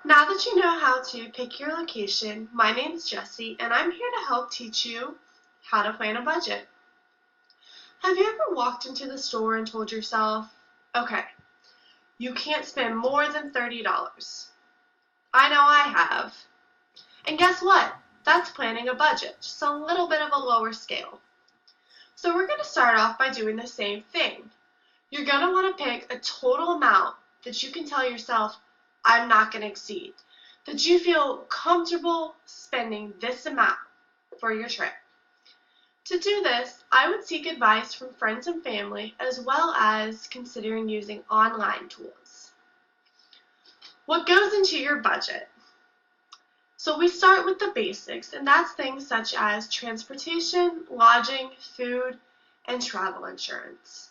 Now that you know how to pick your location, my name is Jessie and I'm here to help teach you how to plan a budget. Have you ever walked into the store and told yourself, okay, you can't spend more than $30? I know I have. And guess what? That's planning a budget, just a little bit of a lower scale. So we're going to start off by doing the same thing. You're going to want to pick a total amount that you can tell yourself, I'm not going to exceed. That you feel comfortable spending this amount for your trip. To do this, I would seek advice from friends and family as well as considering using online tools. What goes into your budget? So we start with the basics, and that's things such as transportation, lodging, food, and travel insurance.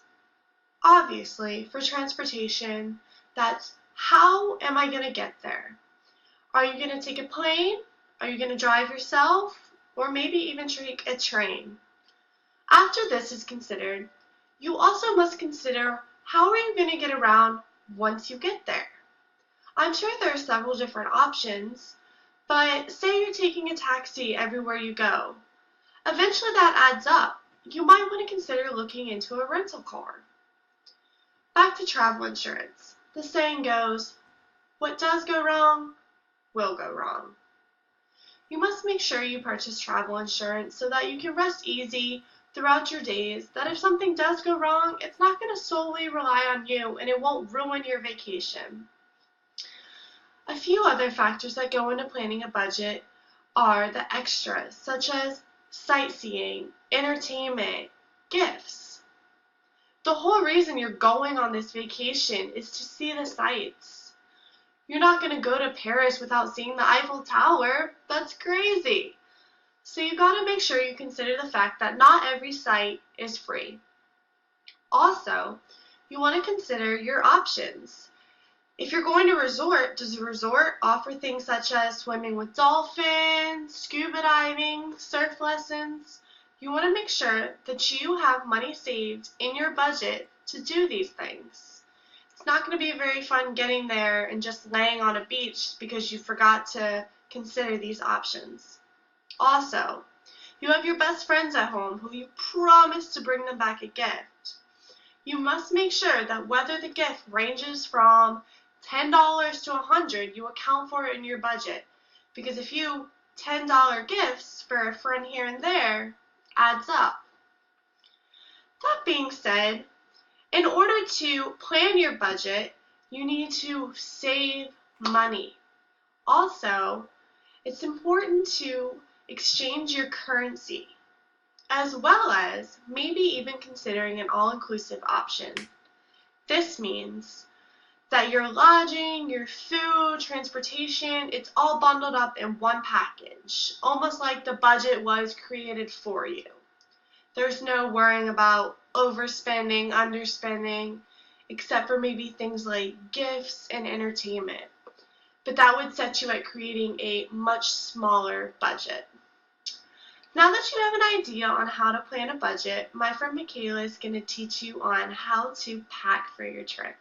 Obviously, for transportation, that's how am I going to get there? Are you going to take a plane? Are you going to drive yourself? Or maybe even take a train? After this is considered, you also must consider how are you going to get around once you get there? I'm sure there are several different options, but say you're taking a taxi everywhere you go. Eventually that adds up. You might want to consider looking into a rental car. Back to travel insurance. The saying goes, what does go wrong will go wrong. You must make sure you purchase travel insurance so that you can rest easy throughout your days, that if something does go wrong, it's not going to solely rely on you and it won't ruin your vacation. A few other factors that go into planning a budget are the extras, such as sightseeing, entertainment, gifts. The whole reason you're going on this vacation is to see the sights. You're not going to go to Paris without seeing the Eiffel Tower. That's crazy. So you got to make sure you consider the fact that not every site is free. Also, you want to consider your options. If you're going to a resort, does the resort offer things such as swimming with dolphins, scuba diving, surf lessons? You want to make sure that you have money saved in your budget to do these things. It's not going to be very fun getting there and just laying on a beach because you forgot to consider these options. Also, you have your best friends at home who you promised to bring them back a gift. You must make sure that whether the gift ranges from $10 to $100, you account for it in your budget. Because a few $10 gifts for a friend here and there adds up. That being said, in order to plan your budget, you need to save money. Also, it's important to exchange your currency, as well as maybe even considering an all-inclusive option. This means that your lodging, your food, transportation, it's all bundled up in one package, almost like the budget was created for you. There's no worrying about overspending, underspending, except for maybe things like gifts and entertainment. But that would set you at creating a much smaller budget. Now that you have an idea on how to plan a budget, my friend Michaela is going to teach you on how to pack for your trip.